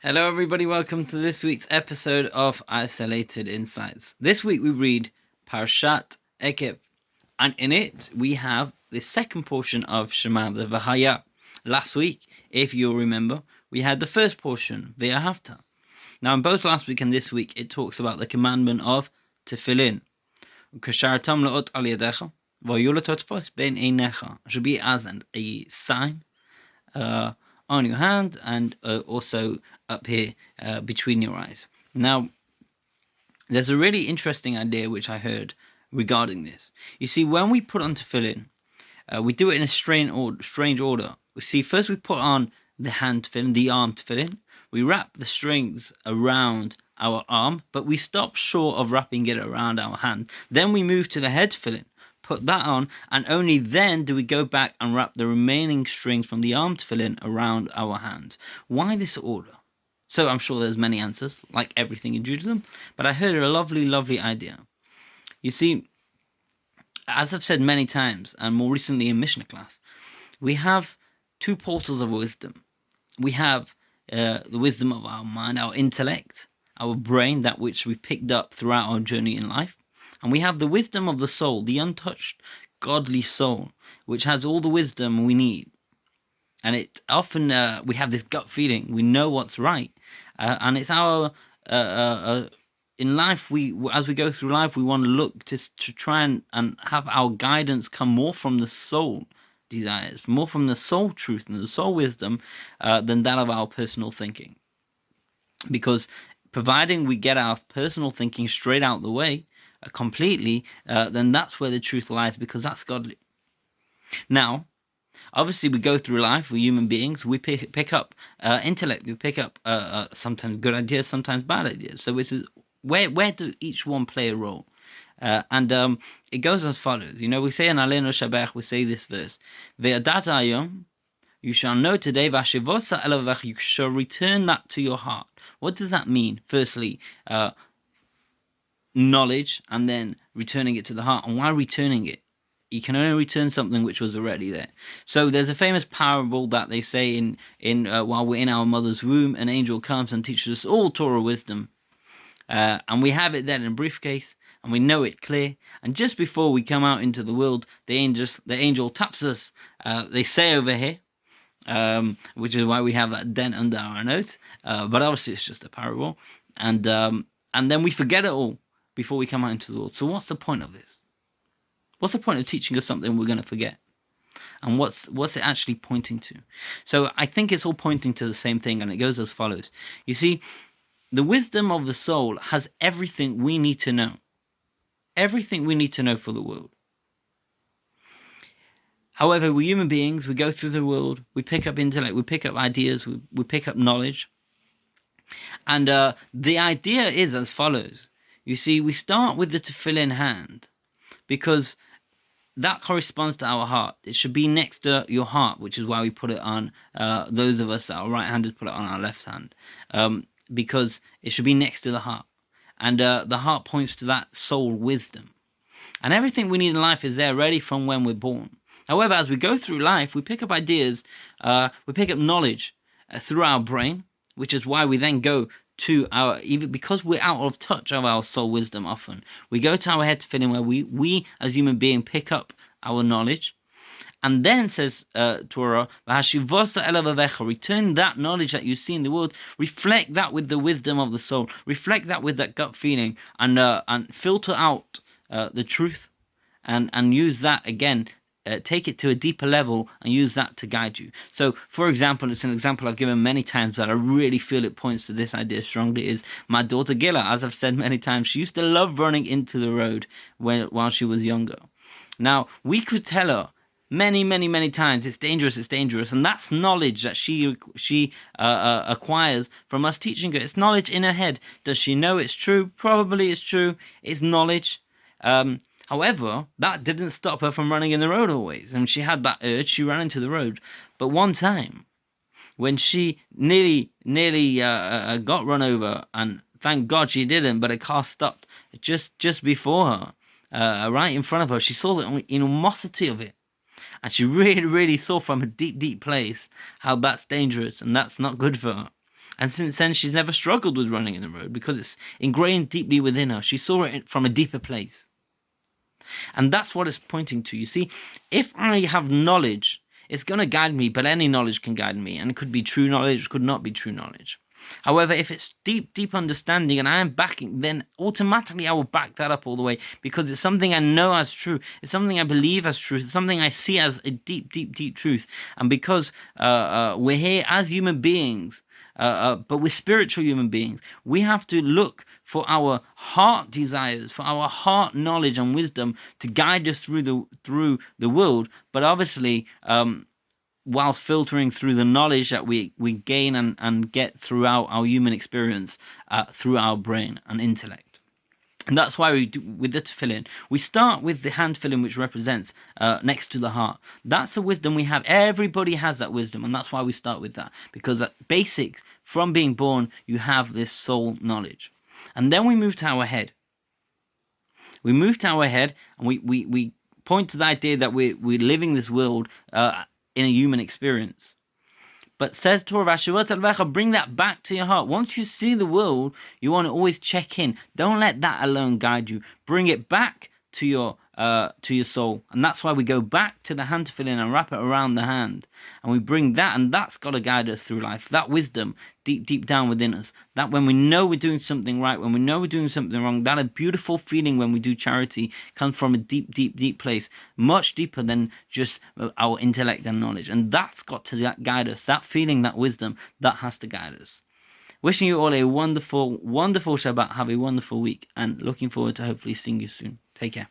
Hello, everybody. Welcome to this week's episode of Isolated Insights. This week we read Parshat Ekev, and in it we have the second portion of Shema, the Vahaya. Last week, if you'll remember, we had the first portion, Ve'ahavta. Now, in both last week and this week, it talks about the commandment of tefillin. Kashartam la'ot al yadecha, va'yulatot ben einecha. Should be as a sign on your hand and also up here between your eyes. Now, there's a really interesting idea which I heard regarding this. You see, when we put on tefillin, we do it in a strange order. We see, first we put on the hand tefillin, the arm tefillin. We wrap the strings around our arm, but we stop short of wrapping it around our hand. Then we move to the head tefillin, put that on, and only then do we go back and wrap the remaining strings from the arm tefillin around our hand. Why this order? So I'm sure there's many answers, like everything in Judaism, but I heard a lovely idea. You see, as I've said many times, and more recently in Mishnah class, we have two portals of wisdom. We have the wisdom of our mind, our intellect, our brain, that which we picked up throughout our journey in life. And we have the wisdom of the soul, the untouched, godly soul, which has all the wisdom we need. And it often, we have this gut feeling, we know what's right. And it's our, in life, as we go through life, we want to look to try and have our guidance come more from the soul desires, more from the soul truth and the soul wisdom than that of our personal thinking. Because providing we get our personal thinking straight out the way, completely, then that's where the truth lies, because that's godly. Now, obviously, we go through life, we're human beings, we pick up intellect, we pick up sometimes good ideas, sometimes bad ideas. So this is, where do each one play a role? And it goes as follows. You know, we say in Aleinu Shabbat, we say this verse, Ve'adata hayom, you shall know today, Vashivosa elavach, you shall return that to your heart. What does that mean? Firstly, knowledge, and then returning it to the heart. And why returning it? You can only return something which was already there. So there's a famous parable that they say in while we're in our mother's womb, an angel comes and teaches us all Torah wisdom, and we have it then in a briefcase, and we know it clear. And just before we come out into the world, the angel taps us. They say over here, which is why we have that dent under our nose. But obviously, it's just a parable, and then we forget it all before we come out into the world. So what's the point of this? What's the point of teaching us something we're going to forget? And what's it actually pointing to? So I think it's all pointing to the same thing, and it goes as follows. You see, the wisdom of the soul has everything we need to know. Everything we need to know for the world. However, we're human beings, we go through the world, we pick up intellect, we pick up ideas, we pick up knowledge. And the idea is as follows. You see, we start with the tefillin hand, because that corresponds to our heart. It should be next to your heart, which is why we put it on, those of us that are right-handed put it on our left hand, because it should be next to the heart. And the heart points to that soul wisdom. And everything we need in life is there ready from when we're born. However, as we go through life, we pick up ideas, we pick up knowledge through our brain, which is why we then go to even because we're out of touch of our soul wisdom often, we go to our head tefillin, where we as human beings pick up our knowledge. And then says Torah, return that knowledge that you see in the world, reflect that with the wisdom of the soul, reflect that with that gut feeling, and filter out the truth, and use that again. Take it to a deeper level and use that to guide you. So, for example, it's an example I've given many times, but I really feel it points to this idea strongly, is my daughter Gila. As I've said many times, she used to love running into the road while she was younger. Now, we could tell her many times, it's dangerous, and that's knowledge that she acquires from us teaching her. It's knowledge in her head. Does she know it's true? Probably it's true. It's knowledge. However, that didn't stop her from running in the road always. And she had that urge, she ran into the road. But one time, when she nearly got run over, and thank God she didn't, but a car stopped just before her, right in front of her, she saw the enormosity of it. And she really saw from a deep place how that's dangerous and that's not good for her. And since then, she's never struggled with running in the road because it's ingrained deeply within her. She saw it from a deeper place. And that's what it's pointing to. You see, if I have knowledge, it's going to guide me, but any knowledge can guide me. And it could be true knowledge, it could not be true knowledge. However, if it's deep, deep understanding and I am backing, then automatically I will back that up all the way because it's something I know as true. It's something I believe as truth. It's something I see as a deep, deep, deep truth. And because we're here as human beings, but we're spiritual human beings, we have to look for our heart desires, for our heart knowledge and wisdom to guide us through the world. But obviously, while filtering through the knowledge that we gain and get throughout our human experience, through our brain and intellect. And that's why we do, with the tefillin, we start with the hand tefillin, which represents next to the heart. That's the wisdom we have. Everybody has that wisdom, and that's why we start with that. Because basic, from being born, you have this soul knowledge. And then we move to our head. We move to our head, and we point to the idea that we're living this world in a human experience. But says Torah, bring that back to your heart. Once you see the world, you want to always check in. Don't let that alone guide you. Bring it back to your soul. And that's why we go back to the hand tefillin and wrap it around the hand. And we bring that, and that's got to guide us through life. That wisdom deep, deep down within us. That when we know we're doing something right, when we know we're doing something wrong, that a beautiful feeling when we do charity comes from a deep, deep, deep place. Much deeper than just our intellect and knowledge. And that's got to guide us. That feeling, that wisdom, that has to guide us. Wishing you all a wonderful, wonderful Shabbat. Have a wonderful week. And looking forward to hopefully seeing you soon. Take care.